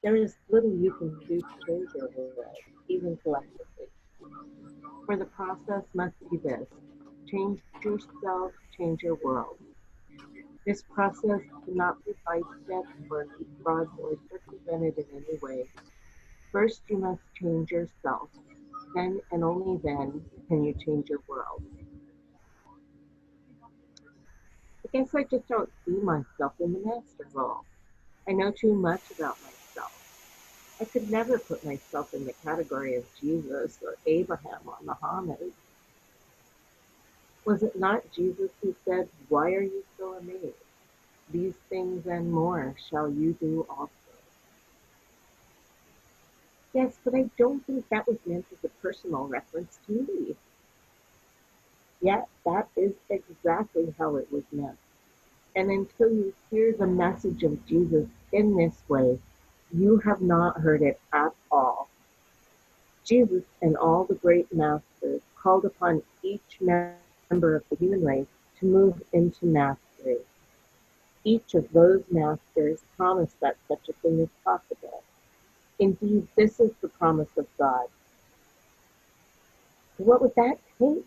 There is little you can do to change your world, even collectively. For the process must be this: change yourself, change your world. This process cannot be sidestepped or leapfrogged or circumvented in any way. First, you must change yourself. Then and only then can you change your world. I guess I just don't see myself in the master role. I know too much about myself. I could never put myself in the category of Jesus or Abraham or Muhammad. Was it not Jesus who said, "Why are you so amazed? These things and more shall you do also." Yes, but I don't think that was meant as a personal reference to me. Yet that is exactly how it was meant. And until you hear the message of Jesus in this way, you have not heard it at all. Jesus and all the great masters called upon each member of the human race to move into mastery. Each of those masters promised that such a thing is possible. Indeed, this is the promise of God. What would that take?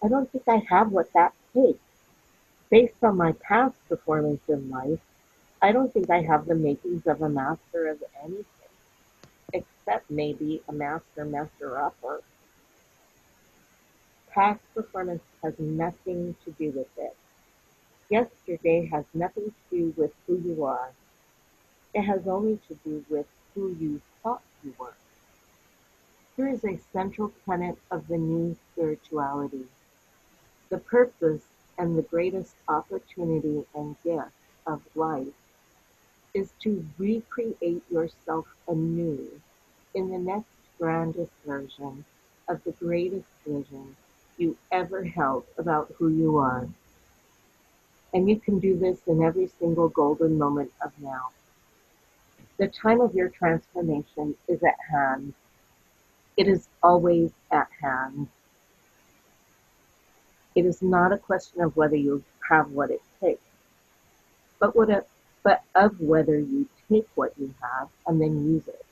I don't think I have what that takes. Based on my past performance in life, I don't think I have the makings of a master of anything, except maybe a master messer-upper. Past performance has nothing to do with it. Yesterday has nothing to do with who you are. It has only to do with who you thought you were. Here is a central tenet of the new spirituality. The purpose and the greatest opportunity and gift of life is to recreate yourself anew in the next grandest version of the greatest vision you ever held about who you are. And you can do this in every single golden moment of now. The time of your transformation is at hand. It is always at hand. It is not a question of whether you have what it takes, but but of whether you take what you have and then use it.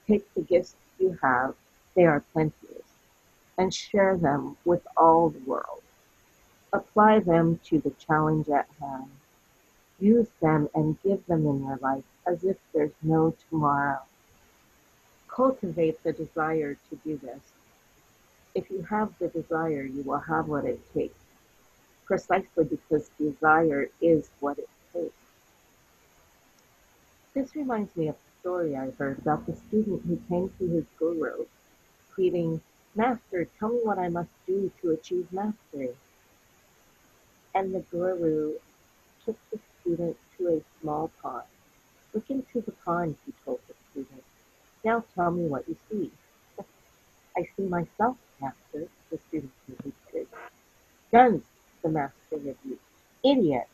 Take the gifts you have, they are plenteous, and share them with all the world. Apply them to the challenge at hand. Use them and give them in your life as if there's no tomorrow. Cultivate the desire to do this. If you have the desire, you will have what it takes, precisely because desire is what it takes. This reminds me of a story I heard about the student who came to his guru, pleading, "Master, tell me what I must do to achieve mastery." And the guru took the student to a small pond. "Look into the pond," he told the student. "Now tell me what you see." "I see myself, master," the student repeated. "Dunce," the master rebuked. "Idiot."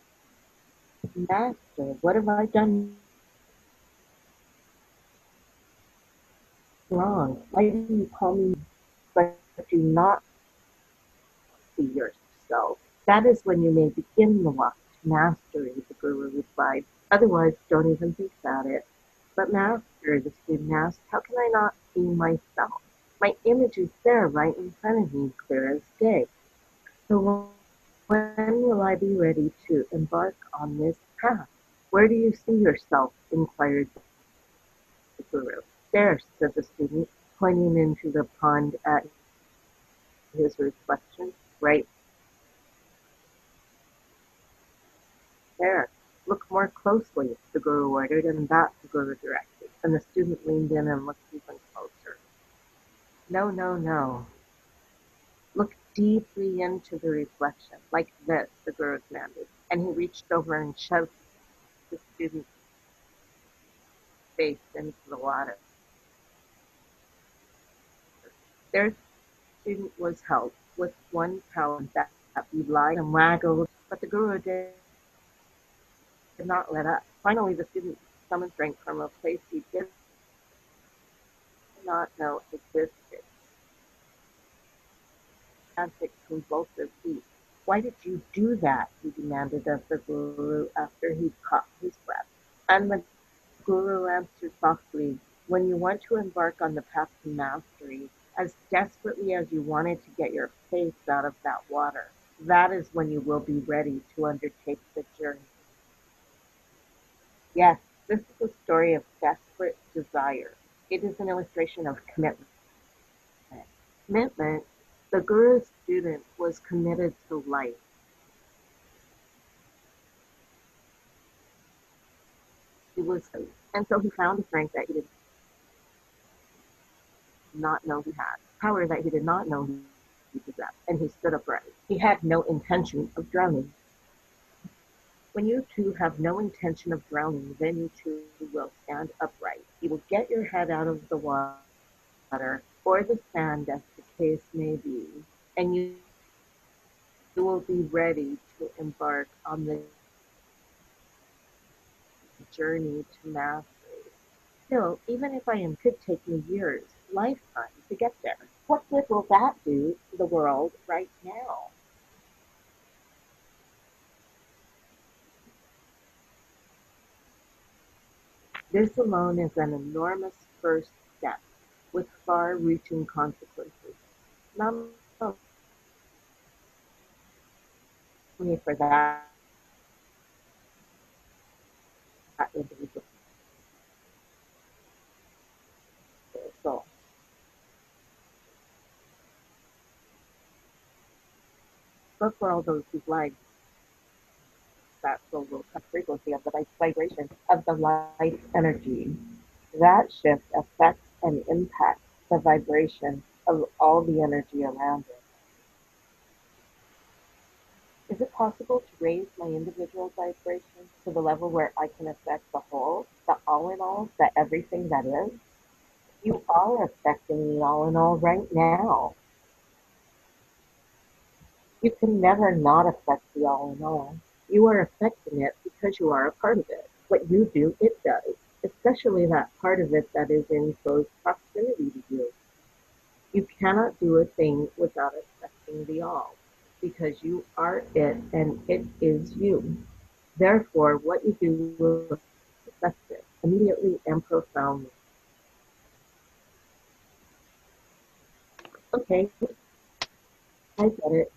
"Master, what have I done wrong? Why do you call me, but do not see yourself? That is when you may begin the walk to mastery," the guru replied. "Otherwise, don't even think about it." "But master," the student asked, "how can I not see myself? My image is there right in front of me, clear as day. So when will I be ready to embark on this path?" "Where do you see yourself?" inquired the guru. "There," said the student, pointing into the pond at his reflection. "Right there. Look more closely," the guru ordered, and that the guru directed, and the student leaned in and looked even closer. "No, no, no. Look deeply into the reflection, like this," the guru commanded, and he reached over and shoved the student's face into the water. Their student was held with one talent that belied and waggled, but the guru did not let up. Finally, the student summoned strength from a place he did not know existed. Frantic, convulsive heat. "Why did you do that?" he demanded of the guru after he caught his breath. And the Guru answered softly, when you want to embark on the path to mastery, as desperately as you wanted to get your face out of that water, that is when you will be ready to undertake the journey. Yes, this is a story of desperate desire. It is an illustration of commitment. Commitment, the Guru's student was committed to life. He was, and so he found a strength that he did not know he had, power that he did not know he possessed, and he stood upright. He had no intention of drowning. When you too have no intention of drowning, then you too will stand upright. You will get your head out of the water or the sand, as the case may be, and you will be ready to embark on the journey to mastery. Still, even if I am could take me years, lifetimes to get there, what good will that do to the world right now? This alone is an enormous first step with far-reaching consequences, not only for that individual soul, but for all those whose lives that soul will touch frequency of the vibration of the life energy. That shift affects and impacts the vibration of all the energy around it. Is it possible to raise my individual vibration to the level where I can affect the whole, the all in all, the everything that is? You are affecting the all in all right now. You can never not affect the all in all. You are affecting it because you are a part of it. What you do, it does, especially that part of it that is in close proximity to you. You cannot do a thing without affecting the all, because you are it and it is you. Therefore, what you do will affect it immediately and profoundly. Okay, I get it.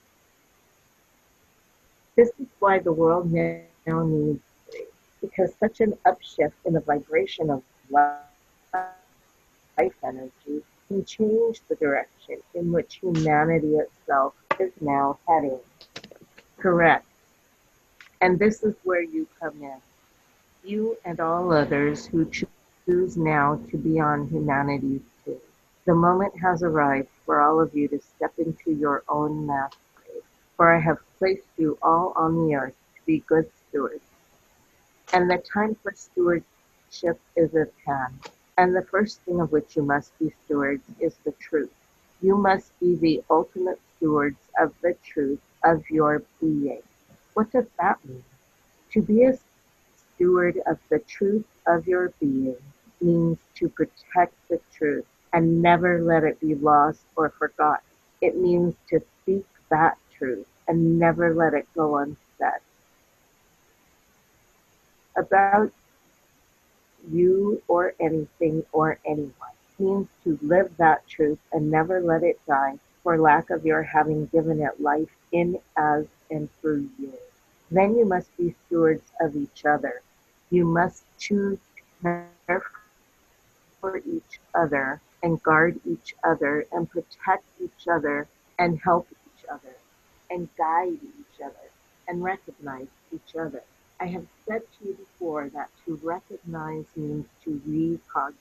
This is why the world now needs me, because such an upshift in the vibration of life energy can change the direction in which humanity itself is now heading. Correct. And this is where you come in. You and all others who choose now to be on humanity's team. The moment has arrived for all of you to step into your own mastery, for I have placed you all on the earth to be good stewards. And the time for stewardship is at hand. And the first thing of which you must be stewards is the truth. You must be the ultimate stewards of the truth of your being. What does that mean? To be a steward of the truth of your being means to protect the truth and never let it be lost or forgotten. It means to speak that truth and never let it go unsaid. About you or anything or anyone. It means to live that truth and never let it die for lack of your having given it life in, as, and through you. Then you must be stewards of each other. You must choose to care for each other and guard each other and protect each other and help each other and guide each other and recognize each other. I have said to you before that to recognize means to recognize,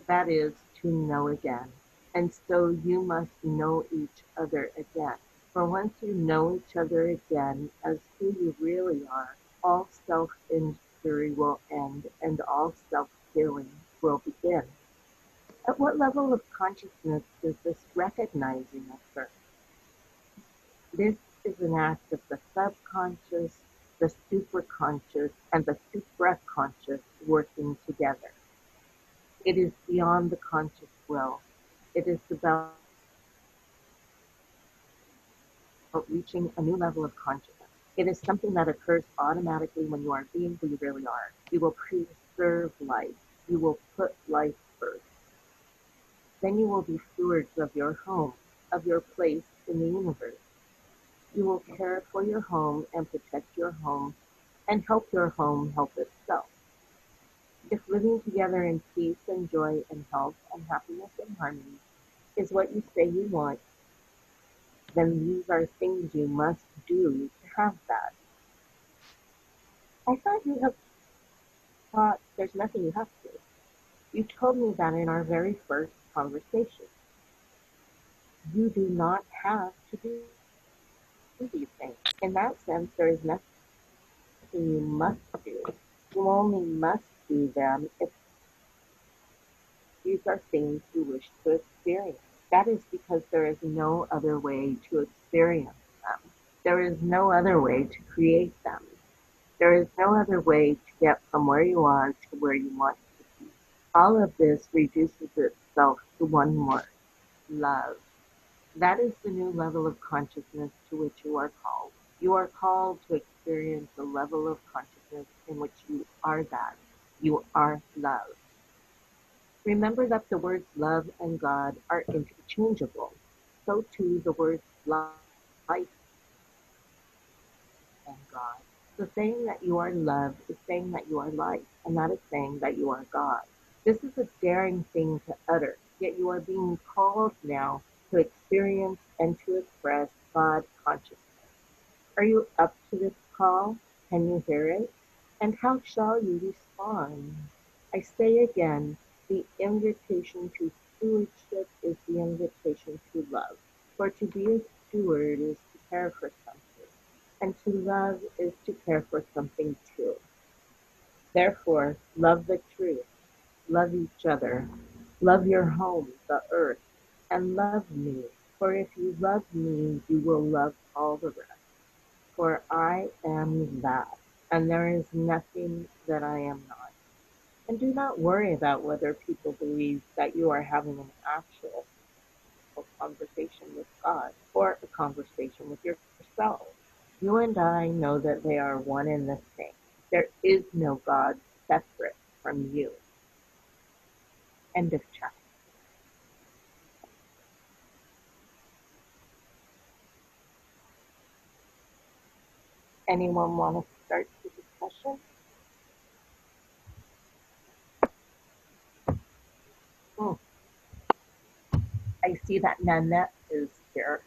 that is, to know again. And so you must know each other again. For once you know each other again as who you really are, all self-injury will end and all self-healing will begin. At what level of consciousness is this recognizing occur? This is an act of the subconscious, the superconscious, and the supraconscious working together. It is beyond the conscious will. It is about reaching a new level of consciousness. It is something that occurs automatically when you are being who you really are. You will serve life. You will put life first. Then you will be stewards of your home, of your place in the universe. You will care for your home and protect your home and help your home help itself. If living together in peace and joy and health and happiness and harmony is what you say you want, then these are things you must do to have that. I thought you have thought there's nothing you have to. You told me that in our very first conversation. You do not have to do these things. In that sense, there is nothing you must do. You only must do them if these are things you wish to experience. That is because there is no other way to experience them. There is no other way to create them. There is no other way to get from where you are to where you want to be. All of this reduces itself to one word: love. That is the new level of consciousness to which you are called. You are called to experience a level of consciousness in which you are that. You are love. Remember that the words love and God are interchangeable. So too the words life and God. So saying that you are love is saying that you are life, and that is saying that you are God. This is a daring thing to utter, yet you are being called now to experience and to express God consciousness. Are you up to this call? Can you hear it? And how shall you respond? I say again, the invitation to stewardship is the invitation to love. For to be a steward is to care for something, and to love is to care for something too. Therefore, love the truth, love each other, love your home, the earth, and love me. For if you love me, you will love all the rest. For I am that, and there is nothing that I am not. And do not worry about whether people believe that you are having an actual conversation with God or a conversation with yourself. You and I know that they are one and the same. There is no God separate from you. End of chapter. Anyone want to start the discussion? Hmm. I see that Nanette is here.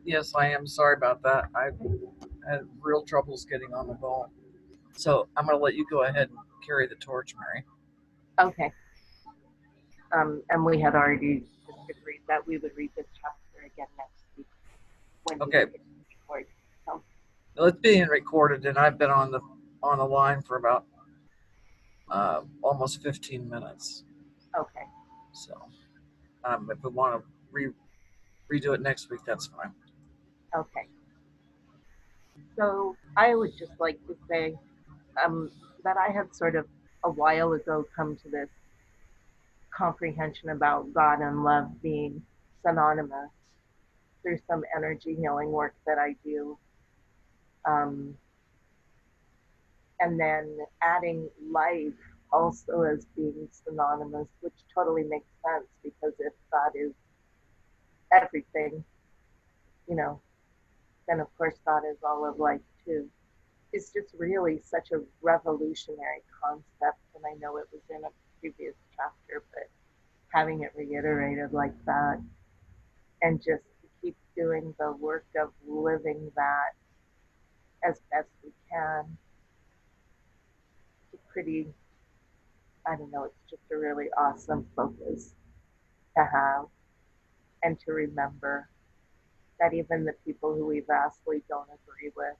Yes, I am sorry about that. I had real troubles getting on the phone. So I'm going to let you go ahead and carry the torch, Mary. Okay. And we had already just agreed that we would read this chapter again next week when you Okay, were getting record. So, it's being recorded, and I've been on the line for about almost 15 minutes. okay. So if we want to redo it next week, that's fine. Okay. So I would just like to say um, that I had sort of a while ago come to this comprehension about God and love being synonymous through some energy healing work that I do. Um, and then adding life also as being synonymous, which totally makes sense because if God is everything, you know, then of course God is all of life too. It's just really such a revolutionary concept, and I know it was in a previous chapter, but having it reiterated like that and just keep doing the work of living that as best we can. It's pretty, I don't know, it's just a really awesome focus to have and to remember that even the people who we vastly don't agree with,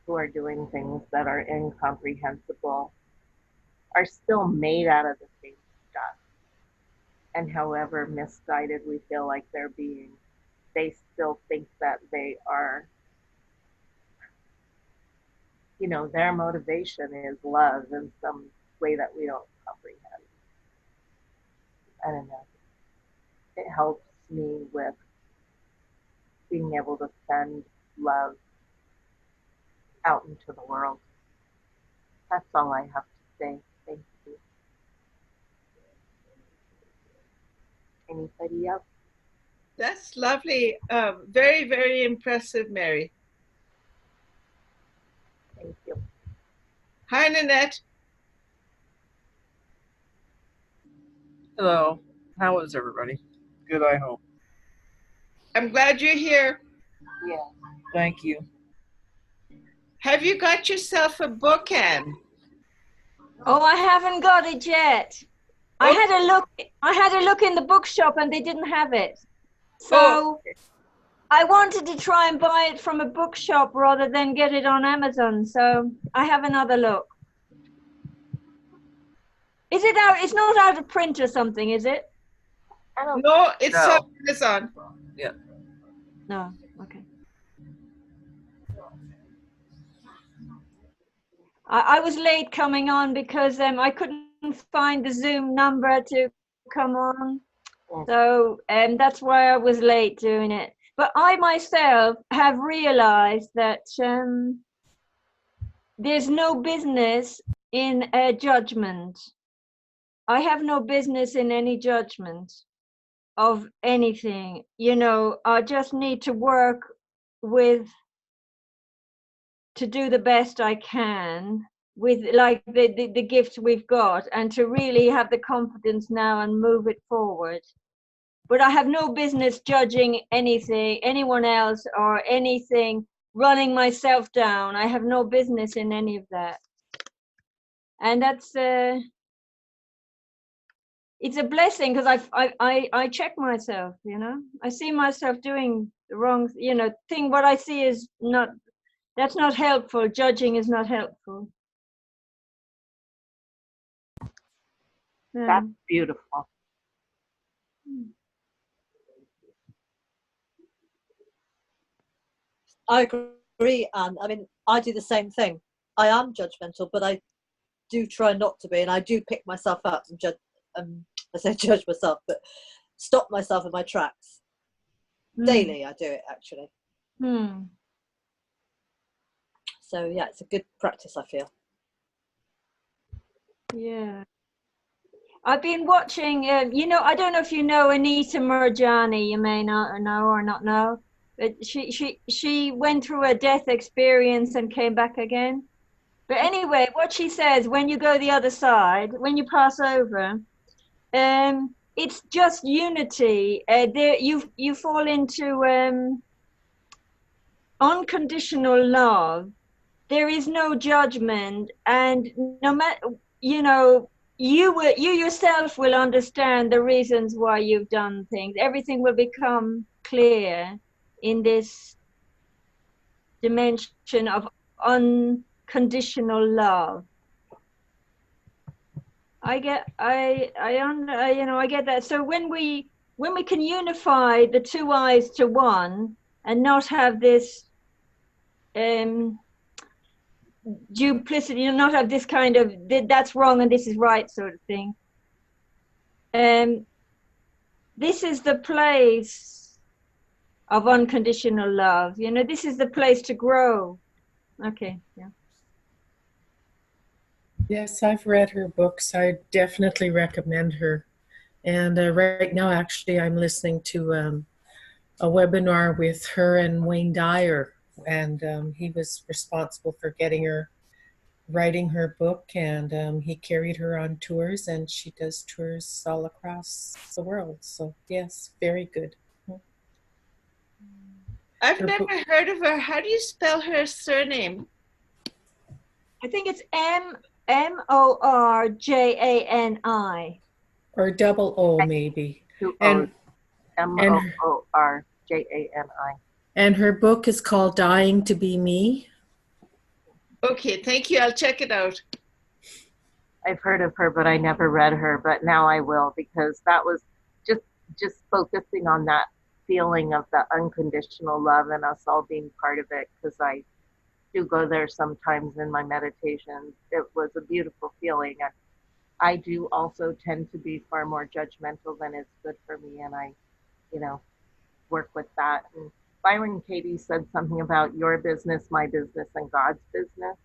who are doing things that are incomprehensible, are still made out of the same stuff. And however misguided we feel like they're being, they still think that they are, their motivation is love in some way that we don't comprehend. I don't know. It helps me with being able to send love out into the world. That's all I have to say. Thank you. Anybody else? That's lovely. Very, very impressive, Mary. Thank you. Hi, Nanette. Hello. How is everybody? Good, I hope. I'm glad you're here. Yeah. Thank you. Have you got yourself a book, Anne? Oh, I haven't got it yet. I had a look in the bookshop and they didn't have it. So I wanted to try and buy it from a bookshop rather than get it on Amazon. So I have another look. Is it out? It's not out of print or something, is it? No, it's No. on Amazon. Yeah. No. Okay. I was late coming on because I couldn't find the Zoom number to come on. So that's why I was late doing it. But I myself have realized that there's no business in a judgment. I have no business in any judgment of anything. You know, I just need to work to do the best I can with like the gifts we've got, and to really have the confidence now and move it forward. But I have no business judging anything, anyone else or anything, running myself down. I have no business in any of that. And that's it's a blessing, because I check myself, you know. I see myself doing the wrong, you know, thing. What I see is not, that's not helpful. Judging is not helpful. That's beautiful. I agree, Anne. I mean, I do the same thing. I am judgmental, but I do try not to be, and I do pick myself up and judge. I say judge myself, but stop myself in my tracks. Daily, I do it actually. So yeah, it's a good practice, I feel. Yeah. I've been watching, you know, I don't know if you know Anita Murjani, you may not know or not know, but she went through a death experience and came back again. But anyway, what she says, when you go the other side, when you pass over, it's just unity. There, you fall into unconditional love. There is no judgment, and no matter, you know, you yourself will understand the reasons why you've done things. Everything will become clear in this dimension of unconditional love. I get that. So when we can unify the two eyes to one and not have this duplicity, you not have this kind of that's wrong and this is right sort of thing. This is the place of unconditional love. You know, this is the place to grow. Okay, yeah. Yes, I've read her books. I definitely recommend her. And right now, actually, I'm listening to a webinar with her and Wayne Dyer, and he was responsible for getting her writing her book, and he carried her on tours, and she does tours all across the world. So yes, very good. I've never heard of her. How do you spell her surname? I think it's Morjani. Or double O maybe. And Morjani. And her book is called Dying to Be Me. Okay, thank you. I'll check it out. I've heard of her, but I never read her, but now I will, because that was just focusing on that feeling of the unconditional love and us all being part of it, because I do go there sometimes in my meditations. It was a beautiful feeling. I do also tend to be far more judgmental than is good for me, and I, you know, work with that. And Byron Katie said something about your business, my business, and God's business.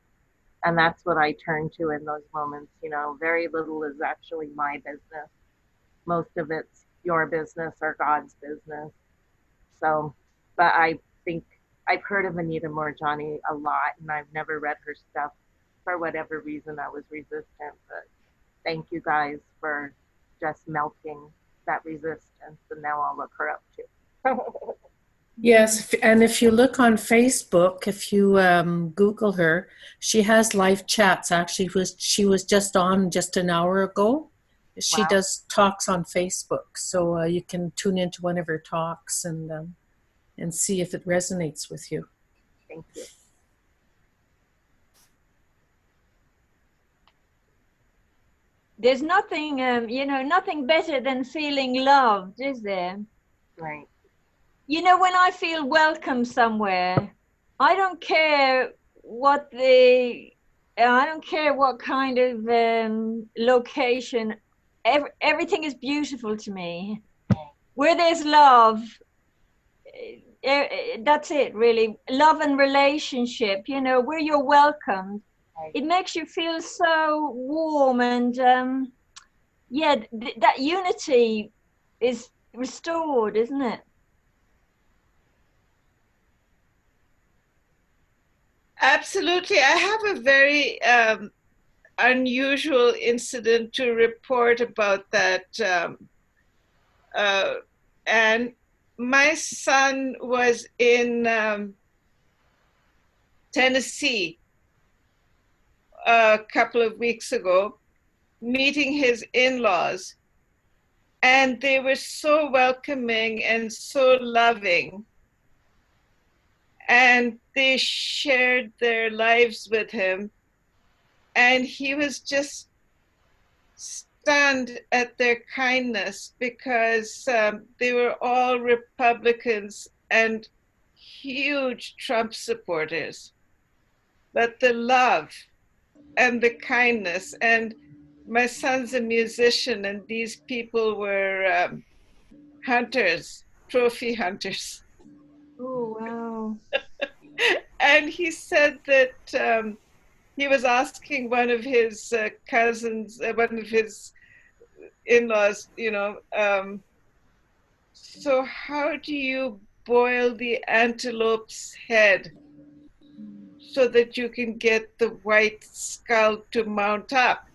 And that's what I turn to in those moments. You know, very little is actually my business. Most of it's your business or God's business. So, but I think I've heard of Anita Morjani a lot, and I've never read her stuff for whatever reason. I was resistant, but thank you guys for just melting that resistance, and now I'll look her up too. Yes, and if you look on Facebook, if you Google her, she has live chats. Actually, she was just on just an hour ago. She Wow. does talks on Facebook, so you can tune into one of her talks and see if it resonates with you. Thank you. There's nothing, you know, nothing better than feeling loved, is there? Right. You know, when I feel welcome somewhere, I don't care what I don't care what kind of location. Everything is beautiful to me. Where there's love, that's it, really. Love and relationship, you know, where you're welcomed. Right. It makes you feel so warm, and yeah, that unity is restored, isn't it? Absolutely. I have a very unusual incident to report about that. And my son was in Tennessee a couple of weeks ago, meeting his in-laws, and they were so welcoming and so loving. And they shared their lives with him, and he was just stunned at their kindness, because they were all Republicans and huge Trump supporters. But the love and the kindness, and my son's a musician, and these people were hunters, trophy hunters. Oh, wow. And he said that he was asking one of his cousins, one of his in-laws, you know, so how do you boil the antelope's head so that you can get the white skull to mount up?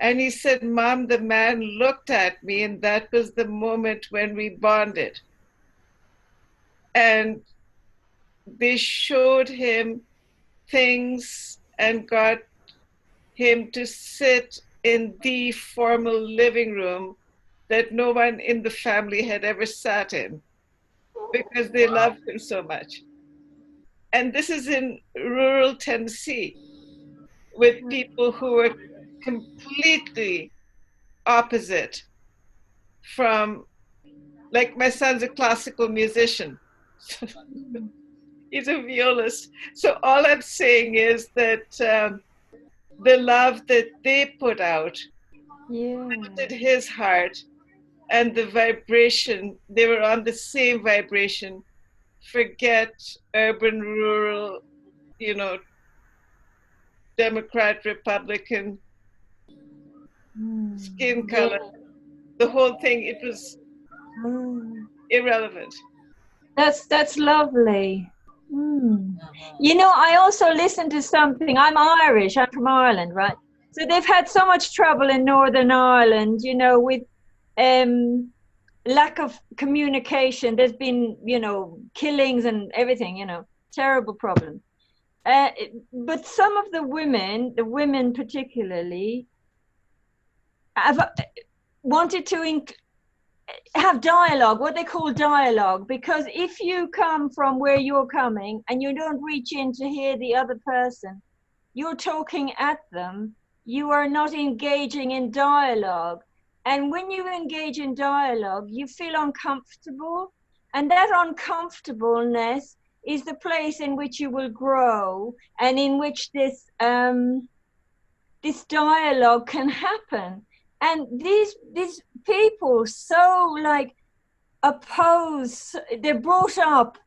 And he said, Mom, the man looked at me, and that was the moment when we bonded. And they showed him things and got him to sit in the formal living room that no one in the family had ever sat in, because they loved him so much. And this is in rural Tennessee, with people who were completely opposite from, like, my son's a classical musician. He's a violist. So all I'm saying is that the love that they put out lifted his heart, and the vibration, they were on the same vibration. Forget urban, rural, you know, Democrat, Republican, skin color, the whole thing, it was irrelevant. That's lovely. You know, I also listened to something. I'm Irish. I'm from Ireland, right? So they've had so much trouble in Northern Ireland, you know, with lack of communication. There's been, you know, killings and everything, you know, terrible problem. But some of the women particularly, have wanted to have dialogue, what they call dialogue, because if you come from where you're coming and you don't reach in to hear the other person, you're talking at them, you are not engaging in dialogue. And when you engage in dialogue, you feel uncomfortable, and that uncomfortableness is the place in which you will grow, and in which this this dialogue can happen. And these people so like oppose, they're brought up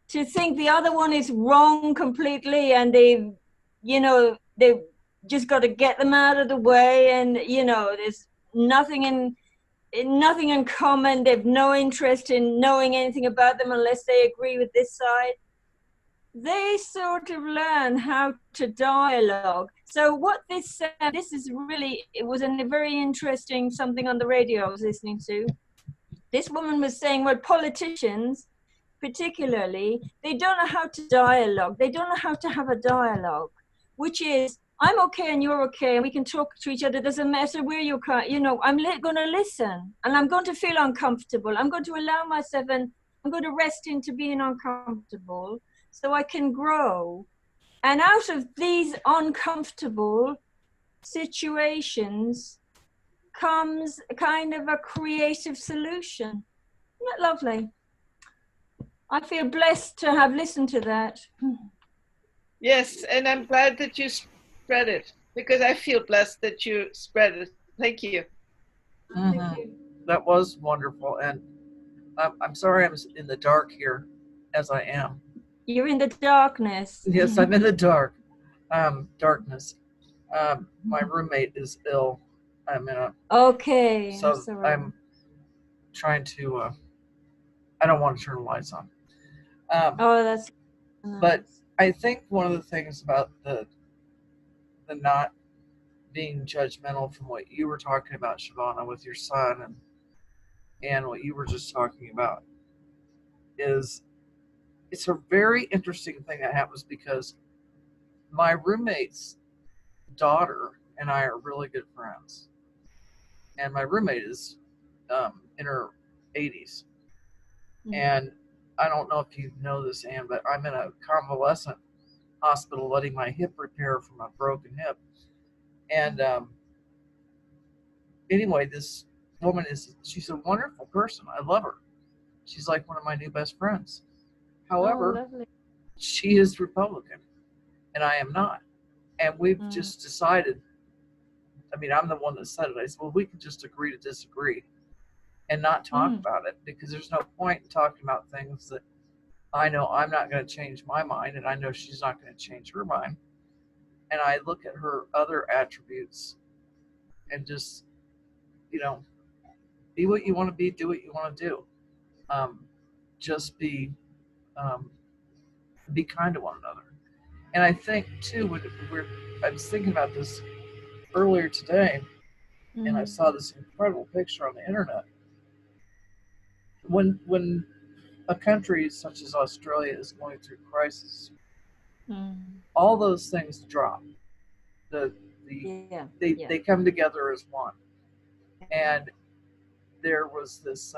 to think the other one is wrong completely, and they just got to get them out of the way, and there's nothing in common. They've no interest in knowing anything about them unless they agree with this side. They sort of learn how to dialogue. So what this said, this is really, it was a very interesting something on the radio I was listening to. This woman was saying, well, politicians particularly, they don't know how to dialogue. They don't know how to have a dialogue, which is, I'm okay and you're okay, and we can talk to each other. It doesn't matter where you're, I'm going to listen, and I'm going to feel uncomfortable. I'm going to allow myself, and I'm going to rest into being uncomfortable so I can grow. And out of these uncomfortable situations comes a kind of a creative solution. Isn't that lovely? I feel blessed to have listened to that. Yes, and I'm glad that you spread it, because I feel blessed that you spread it. Thank you. Mm-hmm. That was wonderful. And I'm sorry I'm in the dark here, as I am. You're in the darkness. Yes, I'm in the darkness. My roommate is ill. I'm in a... Okay. So I'm trying to... I don't want to turn the lights on. That's nice. But I think one of the things about the not being judgmental from what you were talking about, Shavonna, with your son and what you were just talking about is it's a very interesting thing that happens, because my roommate's daughter and I are really good friends. And my roommate is in her 80s. Mm-hmm. And I don't know if you know this, Anne, but I'm in a convalescent hospital letting my hip repair from a broken hip. And anyway, this woman she's a wonderful person. I love her. She's like one of my new best friends. However, she is Republican and I am not. And we've just decided, I mean, I'm the one that said it. I said, well, we can just agree to disagree and not talk about it, because there's no point in talking about things that I know I'm not going to change my mind, and I know she's not going to change her mind. And I look at her other attributes and just, be what you want to be, do what you want to do. Just be kind to one another. And I think too, I was thinking about this earlier today, and I saw this incredible picture on the internet. When a country such as Australia is going through crisis, all those things drop. They come together as one. And there was this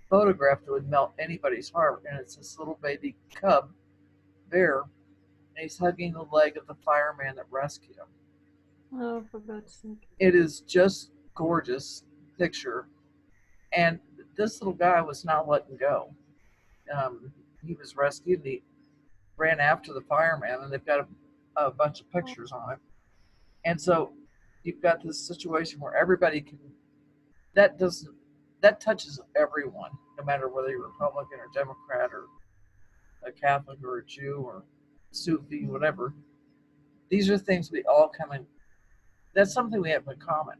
photograph that would melt anybody's heart, and it's this little baby cub bear, and he's hugging the leg of the fireman that rescued him. Oh, for God's sake. It is just gorgeous picture. And this little guy was not letting go. He was rescued, and he ran after the fireman, and they've got a bunch of pictures on it. And so you've got this situation where everybody can, that touches everyone, no matter whether you're Republican or Democrat or a Catholic or a Jew or Sufi, whatever. These are things we all come in, that's something we have in common.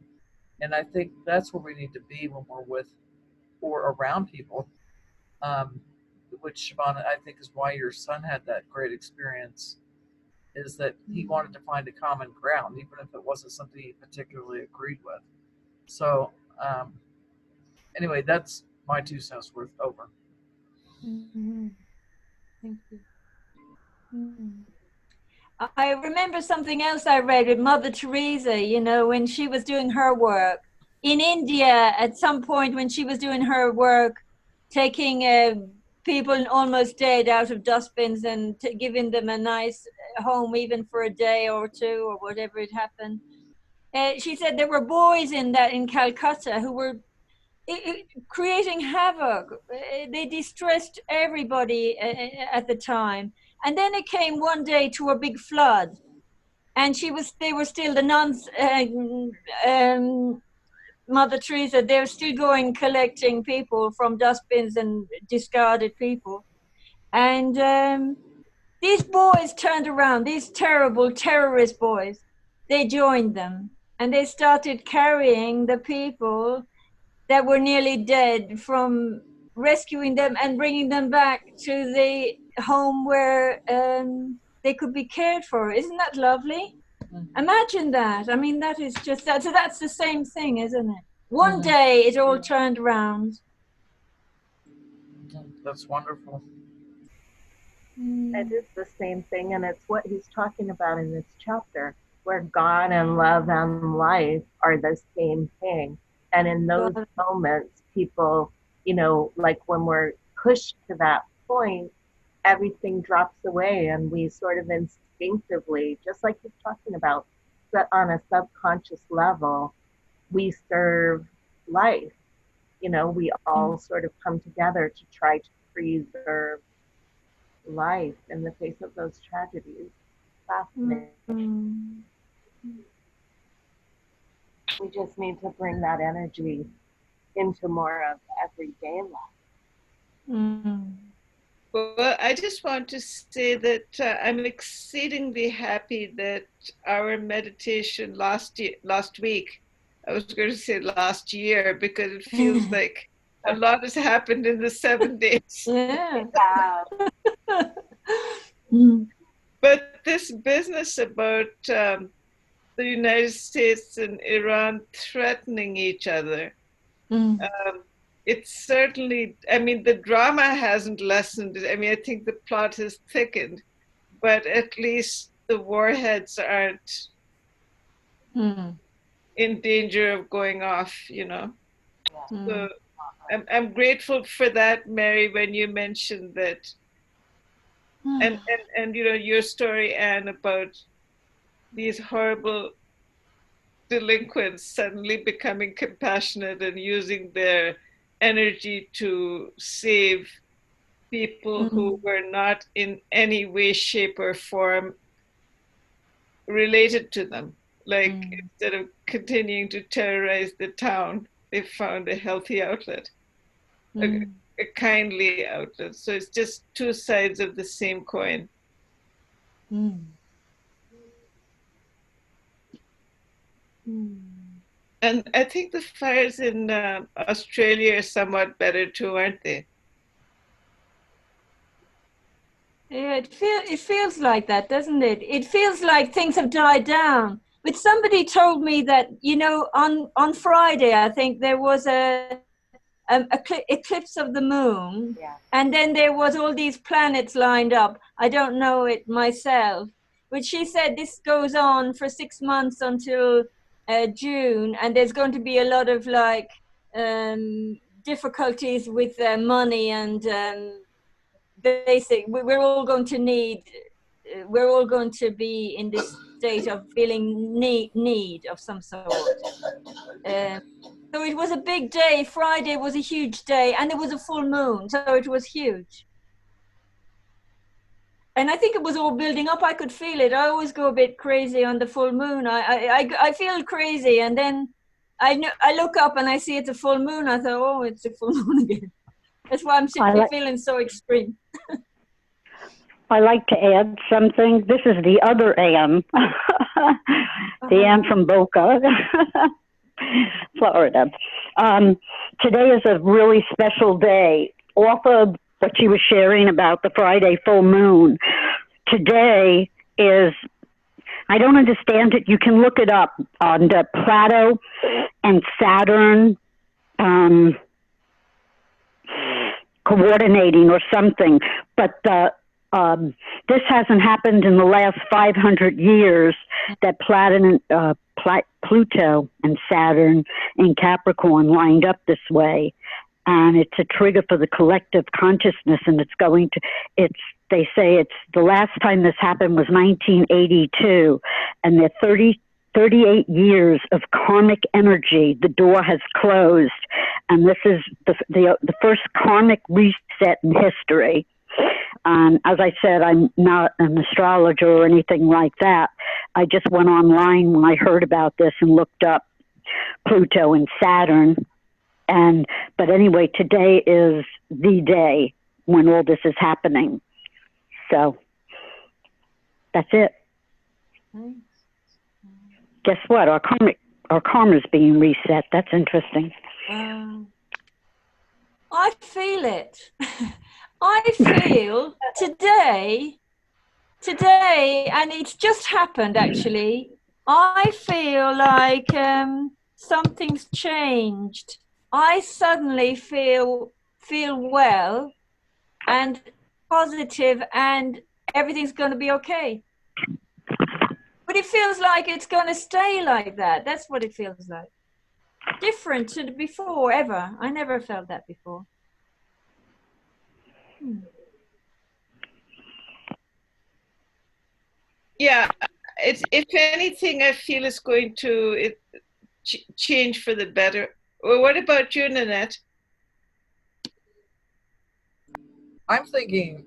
And I think that's where we need to be when we're with or around people, which, Shavonna, I think is why your son had that great experience, is that he wanted to find a common ground, even if it wasn't something he particularly agreed with. So anyway, that's my 2 cents worth. Over. Thank you. I remember something else I read with Mother Teresa, when she was doing her work in India. At some point when she was doing her work, taking people almost dead out of dustbins and giving them a nice home, even for a day or 2 or whatever it happened. She said there were boys in Calcutta who were creating havoc. They distressed everybody at the time. And then it came one day to a big flood. and they were still the nuns, Mother Teresa, they were still going collecting people from dustbins and discarded people. And these boys turned around, these terrible terrorist boys, they joined them, and they started carrying the people that were nearly dead, from rescuing them and bringing them back to the home where they could be cared for. Isn't that lovely? Imagine that. I mean, that is just that. So that's the same thing, isn't it? One day it all turned around. That's wonderful. It is the same thing, and it's what he's talking about in this chapter, where God and love and life are the same thing. And in those moments, people, you know, like when we're pushed to that point, everything drops away, and we sort of instinctively, just like he's talking about, that on a subconscious level, we serve life. You know, we all sort of come together to try to preserve life in the face of those tragedies. Fascinating. We just need to bring that energy into more of everyday life. Well, I just want to say that I'm exceedingly happy that our meditation last week, I was going to say last year, because it feels like a lot has happened in the 7 days. Yeah. But this business about the United States and Iran threatening each other, it's certainly, I mean, the drama hasn't lessened. I mean, I think the plot has thickened, but at least the warheads aren't in danger of going off, you know. So I'm grateful for that, Mary, when you mentioned that. And you know, your story, Anne, about these horrible delinquents suddenly becoming compassionate and using their energy to save people who were not in any way, shape, or form related to them. Like, instead of continuing to terrorize the town, they found a healthy outlet, a kindly outlet. So it's just two sides of the same coin. And I think the fires in Australia are somewhat better too, aren't they? Yeah, it feels like that, doesn't it? It feels like things have died down. But somebody told me that, you know, on Friday, I think there was a eclipse of the moon, and then there was all these planets lined up. I don't know it myself, but she said this goes on for 6 months until June, and there's going to be a lot of like difficulties with money and basic. We're all going to need. We're all going to be in this state of feeling need of some sort. So it was a big day. Friday was a huge day, and it was a full moon, so it was huge. And I think it was all building up. I could feel it. I always go a bit crazy on the full moon. I feel crazy, and then I look up and I see it's a full moon. I thought, oh, it's a full moon again. That's why I'm feeling so extreme. I like to add something. This is the other Anne, the Anne from Boca, Florida. Today is a really special day. Off of what she was sharing about the Friday full moon, today is, I don't understand it. You can look it up on the Plato and Saturn coordinating or something, but this hasn't happened in the last 500 years, that Pluto and Saturn in Capricorn lined up this way. And it's a trigger for the collective consciousness, and it's going to, they say it's, the last time this happened was 1982, and they're 38 years of karmic energy. The door has closed, and this is the first karmic reset in history. As I said, I'm not an astrologer or anything like that, I just went online when I heard about this and looked up Pluto and Saturn. But anyway, today is the day when all this is happening. So that's it. Thanks. Guess what? Our karma's being reset. That's interesting. I feel it. I feel today, and it's just happened actually. I feel like something's changed. I suddenly feel well and positive, and everything's going to be okay. But it feels like it's going to stay like that. That's what it feels like. Different to before, ever. I never felt that before. Yeah, it's, if anything, I feel it's going to change for the better. Well, what about you, Nanette? I'm thinking,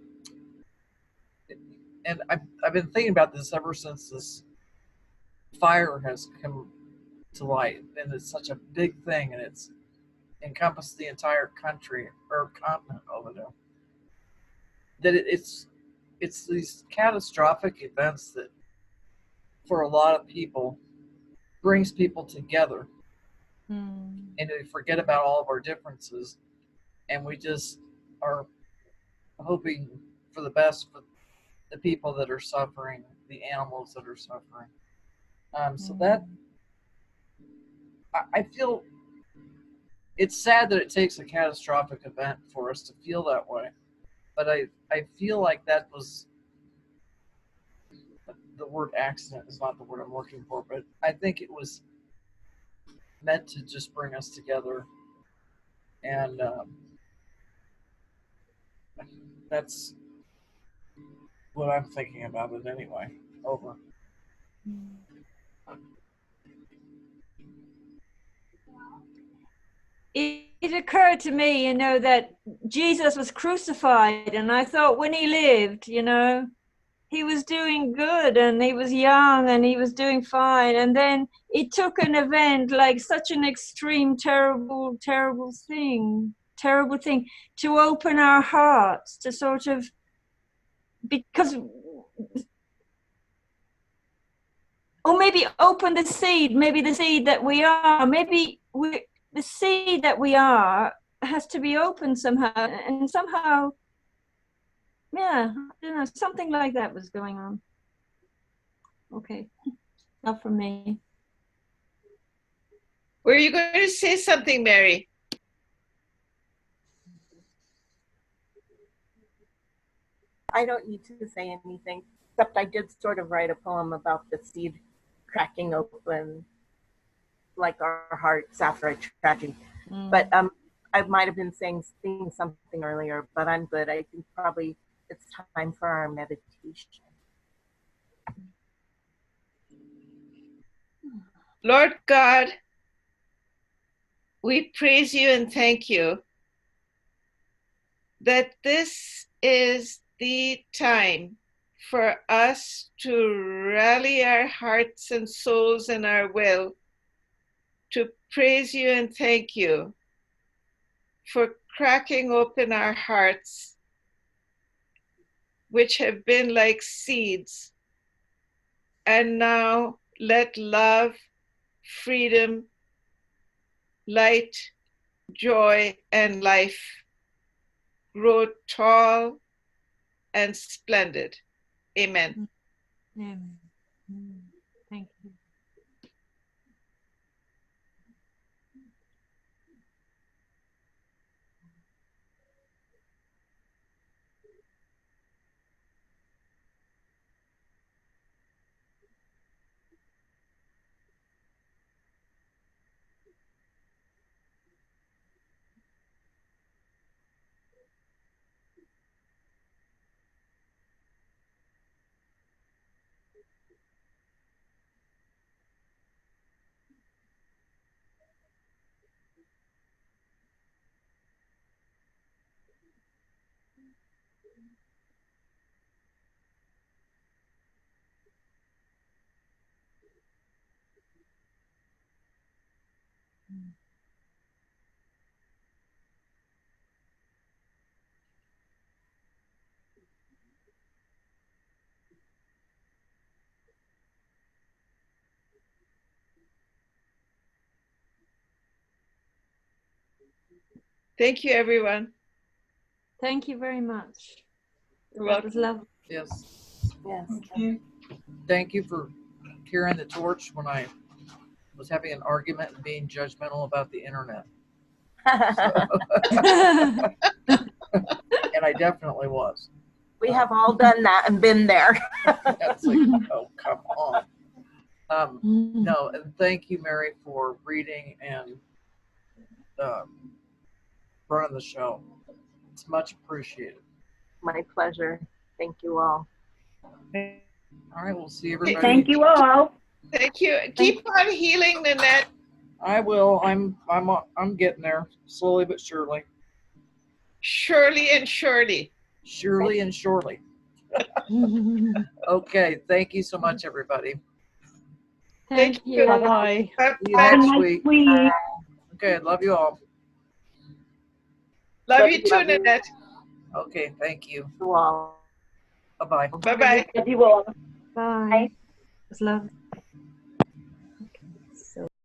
and I've been thinking about this ever since this fire has come to light, and it's such a big thing, and it's encompassed the entire country or continent over there. That it's these catastrophic events that, for a lot of people, brings people together, and we forget about all of our differences, and we just are hoping for the best for the people that are suffering, the animals that are suffering. So that I feel it's sad that it takes a catastrophic event for us to feel that way, but I feel like that was, the word accident is not the word I'm looking for, but I think it was meant to just bring us together, and that's what I'm thinking about it anyway. Over. It occurred to me, you know, that Jesus was crucified, and I thought when he lived, you know, he was doing good and he was young and he was doing fine. And then it took an event like such an extreme, terrible thing to open our hearts to sort of, because, or maybe open the seed, maybe the seed that we are, the seed that we are has to be opened somehow, and somehow, yeah, I don't know, something like that was going on. Okay, not from me. Were you going to say something, Mary? I don't need to say anything, except I did sort of write a poem about the seed cracking open, like our hearts after a tragedy. But I might have been saying something earlier, but I'm good. I think probably it's time for our meditation. Lord God, we praise you and thank you that this is the time for us to rally our hearts and souls and our will to praise you and thank you for cracking open our hearts, which have been like seeds. And now let love, freedom, light, joy, and life grow tall and splendid. Amen. Amen. Thank you. Thank you, everyone. Thank you very much. You're That was welcome. lovely. Yes. Yes. Thank you for carrying the torch when I was having an argument and being judgmental about the internet. And I definitely was. We have all done that and been there. That's like, oh, come on. No, and thank you, Mary, for reading and running the show. It's much appreciated. My pleasure. Thank you all. All right, we'll see everybody. Thank you all. Thank you. Keep on healing, Nanette. I will. I'm getting there slowly but surely. Surely and surely. Surely and surely. Okay. Thank you so much, everybody. Thank you. Bye-bye. Bye. See you Have a next nice week. week. Okay. Love you all. Love you too, Nanette. Okay. Thank you. You all. Bye-bye. Bye-bye. Love you all. Bye. It was lovely.